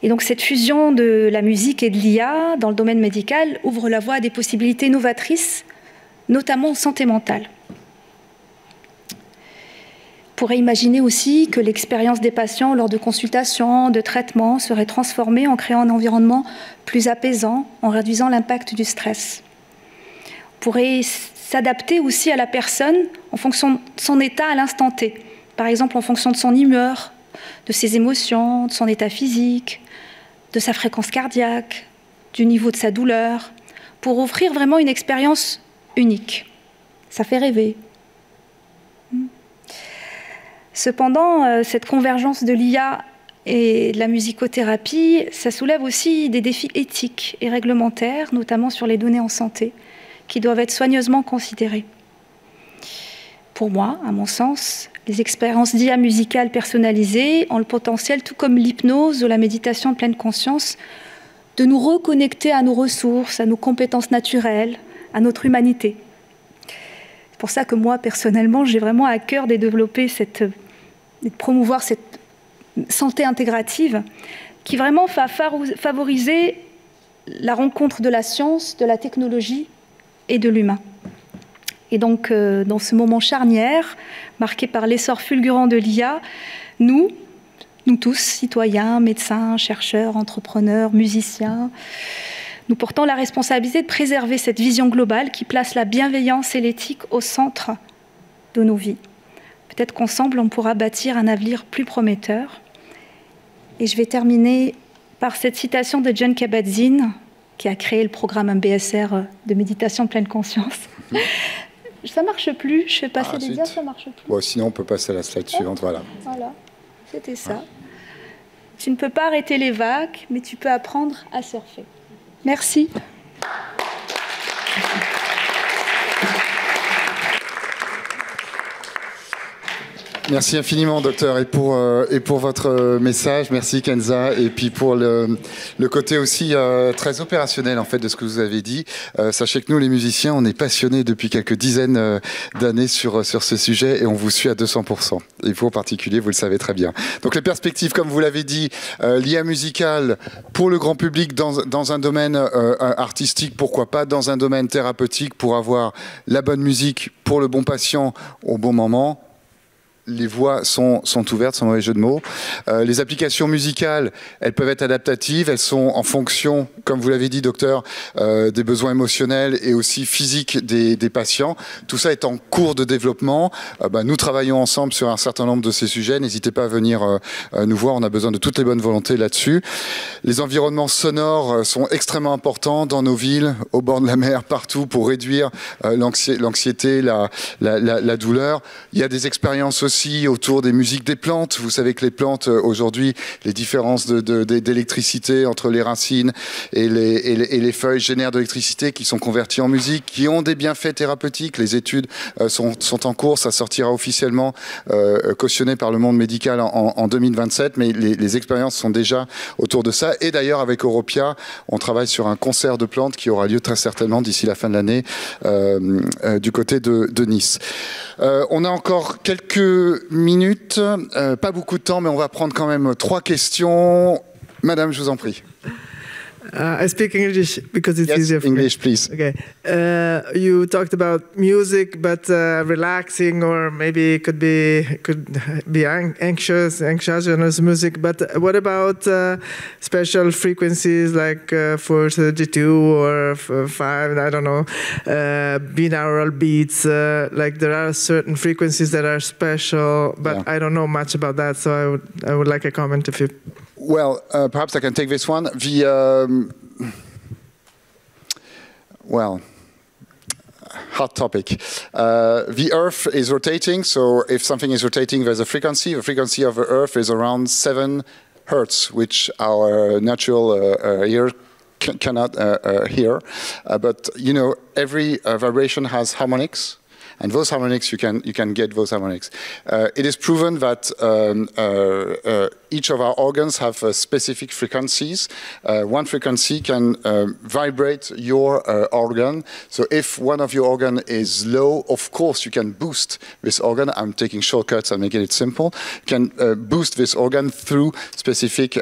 Et donc cette fusion de la musique et de l'IA dans le domaine médical ouvre la voie à des possibilités novatrices, notamment en santé mentale. On pourrait imaginer aussi que l'expérience des patients lors de consultations, de traitements serait transformée en créant un environnement plus apaisant, en réduisant l'impact du stress. On pourrait s'adapter aussi à la personne en fonction de son état à l'instant T. Par exemple, en fonction de son humeur, de ses émotions, de son état physique, de sa fréquence cardiaque, du niveau de sa douleur, pour offrir vraiment une expérience unique. Ça fait rêver. Cependant, cette convergence de l'IA et de la musicothérapie, ça soulève aussi des défis éthiques et réglementaires, notamment sur les données en santé, qui doivent être soigneusement considérées. Pour moi, à mon sens, les expériences d'IA musicales personnalisées ont le potentiel, tout comme l'hypnose ou la méditation de pleine conscience, de nous reconnecter à nos ressources, à nos compétences naturelles, à notre humanité. C'est pour ça que moi, personnellement, j'ai vraiment à cœur de développer de promouvoir cette santé intégrative qui vraiment va favoriser la rencontre de la science, de la technologie et de l'humain. Et donc, dans ce moment charnière, marqué par l'essor fulgurant de l'IA, nous tous, citoyens, médecins, chercheurs, entrepreneurs, musiciens, nous portons la responsabilité de préserver cette vision globale qui place la bienveillance et l'éthique au centre de nos vies. Peut-être qu'ensemble, on pourra bâtir un avenir plus prometteur. Et je vais terminer par cette citation de Jon Kabat-Zinn, qui a créé le programme MBSR de méditation de pleine conscience. Ça marche plus, je fais passer des liens, ça marche plus. Bon, sinon, on peut passer à la slide suivante, voilà. Voilà, c'était ça. Tu ne peux pas arrêter les vagues, mais tu peux apprendre à surfer. Merci. Merci infiniment, docteur, et pour votre message. Merci, Kenza, et puis pour le côté aussi très opérationnel en fait de ce que vous avez dit. Sachez que nous, les musiciens, on est passionnés depuis quelques dizaines d'années sur ce sujet et on vous suit à 200%. Et vous en particulier, vous le savez très bien. Donc les perspectives, comme vous l'avez dit, l'IA musicale pour le grand public dans un domaine artistique, pourquoi pas, dans un domaine thérapeutique pour avoir la bonne musique pour le bon patient au bon moment. Les voies sont ouvertes, sans mauvais jeu de mots. Les applications musicales, elles peuvent être adaptatives, elles sont en fonction, comme vous l'avez dit, docteur, des besoins émotionnels et aussi physiques des patients. Tout ça est en cours de développement. Nous travaillons ensemble sur un certain nombre de ces sujets. N'hésitez pas à venir nous voir, on a besoin de toutes les bonnes volontés là-dessus. Les environnements sonores sont extrêmement importants dans nos villes, au bord de la mer, partout, pour réduire l'anxiété, la douleur. Il y a des expériences aussi aussi autour des musiques des plantes. Vous savez que les plantes, aujourd'hui, les différences d'électricité entre les racines et les feuilles génèrent de l'électricité qui sont converties en musique, qui ont des bienfaits thérapeutiques. Les études sont en cours, ça sortira officiellement cautionné par le monde médical en 2027, mais les expériences sont déjà autour de ça. Et d'ailleurs, avec Europia, on travaille sur un concert de plantes qui aura lieu très certainement d'ici la fin de l'année du côté de Nice. On a encore quelques minutes, pas beaucoup de temps, mais on va prendre quand même 3 questions. Madame, je vous en prie. I speak English because it's easier for English, me. please. Okay. You talked about music, but relaxing, or maybe it could be anxious music. But what about special frequencies like 432 or 5? I don't know. Binaural beats. Like there are certain frequencies that are special, but I don't know much about that. So I would like a comment if you. Well, perhaps I can take this one. Well, hot topic. The Earth is rotating, so if something is rotating, there's a frequency. The frequency of the Earth is around 7 hertz, which our natural ear cannot hear. But you know, every vibration has harmonics. And those harmonics, you can get those harmonics. It is proven that each of our organs have specific frequencies. One frequency can vibrate your organ. So if one of your organ is low, of course you can boost this organ. I'm taking shortcuts and making it simple. You can boost this organ through specific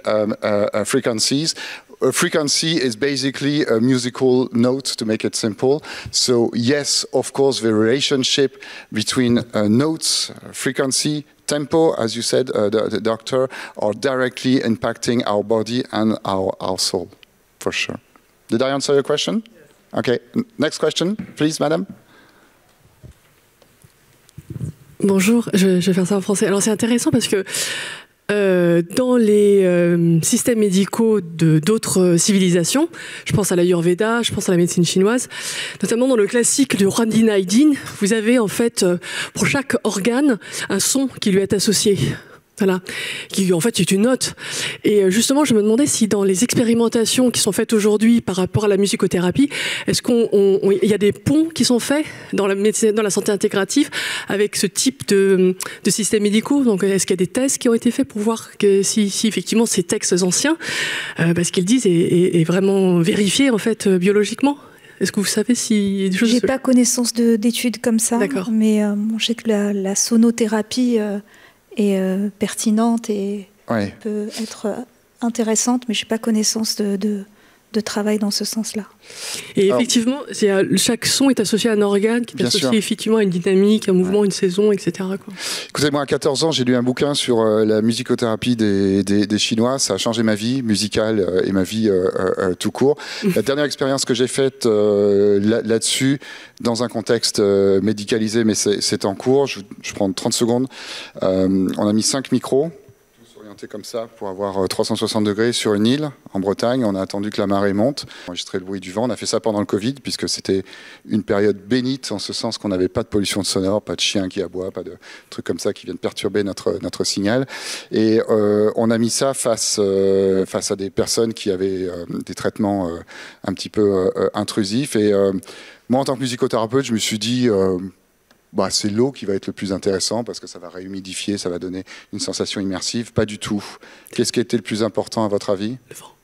frequencies. A frequency is basically a musical note, to make it simple. So yes, of course, the relationship between notes, frequency, tempo, as you said, the doctor, are directly impacting our body and our soul, for sure. Did I answer your question? Yes. Okay. Next question, please, madame. Bonjour, je vais faire ça en français. Alors c'est intéressant parce que dans les systèmes médicaux d'autres civilisations, je pense à l'Ayurveda, je pense à la médecine chinoise, notamment dans le classique du Randina Yin, vous avez en fait pour chaque organe un son qui lui est associé. Voilà, qui en fait est une note. Et justement, je me demandais si dans les expérimentations qui sont faites aujourd'hui par rapport à la musicothérapie, est-ce qu'il y a des ponts qui sont faits dans la médecine, dans la santé intégrative avec ce type de systèmes médicaux? Donc, est-ce qu'il y a des tests qui ont été faits pour voir que si effectivement ces textes anciens, ce qu'ils disent est vraiment vérifié en fait biologiquement? Est-ce que vous savez si y a des choses? J'ai pas connaissance d'études comme ça, mais je sais que la sonothérapie est pertinente et peut être intéressante, mais je n'ai pas connaissance de travail dans ce sens-là. Et effectivement, chaque son est associé à un organe qui est associé effectivement à une dynamique, un mouvement, une saison, etc. quoi. Écoutez, moi à 14 ans, j'ai lu un bouquin sur la musicothérapie des Chinois. Ça a changé ma vie musicale et ma vie tout court. La dernière expérience que j'ai faite là-dessus, dans un contexte médicalisé, mais c'est en cours, je prends 30 secondes. On a mis 5 micros comme ça pour avoir 360 degrés sur une île en Bretagne. On a attendu que la marée monte, enregistrer le bruit du vent. On a fait ça pendant le Covid puisque c'était une période bénite en ce sens qu'on n'avait pas de pollution sonore, pas de chiens qui aboient, pas de trucs comme ça qui viennent perturber notre signal. Et on a mis ça face à des personnes qui avaient des traitements un petit peu intrusifs. Et moi, en tant que musicothérapeute, je me suis dit... c'est l'eau qui va être le plus intéressant parce que ça va réhumidifier, ça va donner une sensation immersive. Pas du tout. Qu'est-ce qui a été le plus important à votre avis? Le vent.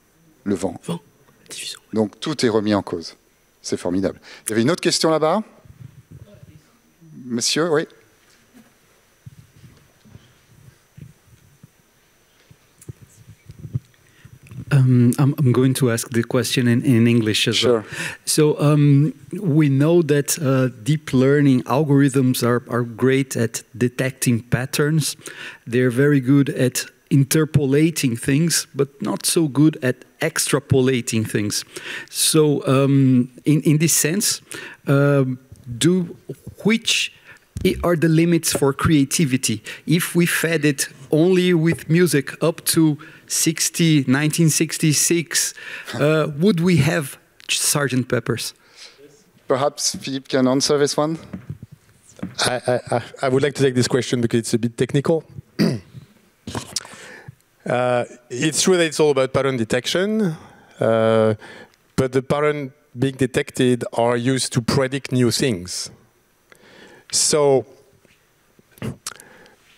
Le vent. Le vent. La diffusion. Donc tout est remis en cause. C'est formidable. Il y avait une autre question là-bas? Monsieur, oui. I'm going to ask the question in English as well. So we know that deep learning algorithms are great at detecting patterns. They're very good at interpolating things, but not so good at extrapolating things. So in this sense, which are the limits for creativity? If we fed it only with music up to 1966, would we have Sgt. Pepper's? Perhaps Philippe can answer this one. I would like to take this question because it's a bit technical. It's true that it's all about pattern detection, but the pattern being detected are used to predict new things. So,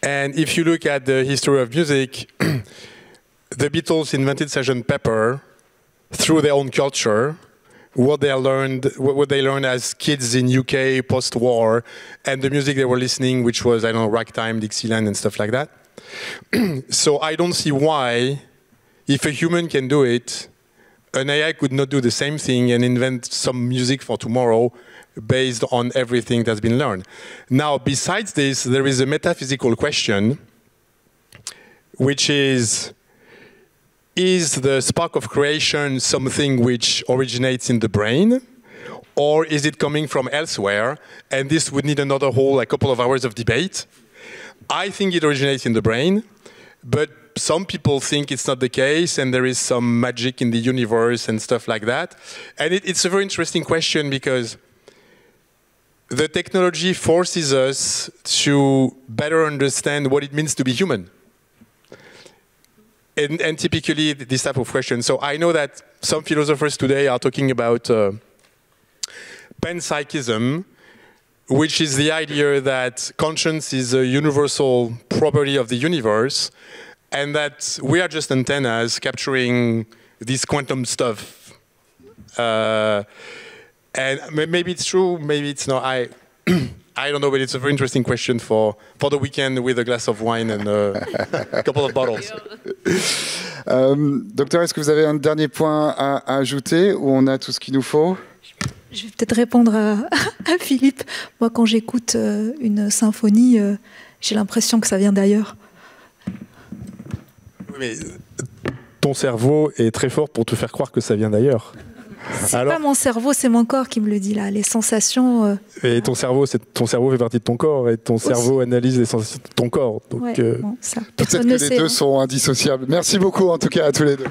and if you look at the history of music, the Beatles invented Sgt. Pepper through their own culture, what they learned as kids in UK post-war, and the music they were listening, which was, I don't know, ragtime, Dixieland, and stuff like that. So I don't see why, if a human can do it, an AI could not do the same thing and invent some music for tomorrow based on everything that's been learned. Now, besides this, there is a metaphysical question, which is the spark of creation something which originates in the brain, or is it coming from elsewhere? And this would need another whole couple of hours of debate. I think it originates in the brain, but some people think it's not the case, and there is some magic in the universe and stuff like that. And it's a very interesting question because the technology forces us to better understand what it means to be human. And typically, this type of question. So I know that some philosophers today are talking about panpsychism, which is the idea that conscience is a universal property of the universe, and that we are just antennas capturing this quantum stuff. And maybe it's true, maybe it's not. I don't know, but it's a very interesting question for the weekend with a glass of wine and a couple of bottles. Docteur, est-ce que vous avez un dernier point à ajouter ou on a tout ce qu'il nous faut? Je vais peut-être répondre à Philippe. Moi, quand j'écoute une symphonie, j'ai l'impression que ça vient d'ailleurs. Mais ton cerveau est très fort pour te faire croire que ça vient d'ailleurs. C'est pas mon cerveau, c'est mon corps qui me le dit là. Les sensations. Et ton cerveau fait partie de ton corps, et ton cerveau analyse les sensations de ton corps. Donc, ouais, bon, ça. Peut-être que les deux sont indissociables. Merci beaucoup en tout cas à tous les deux.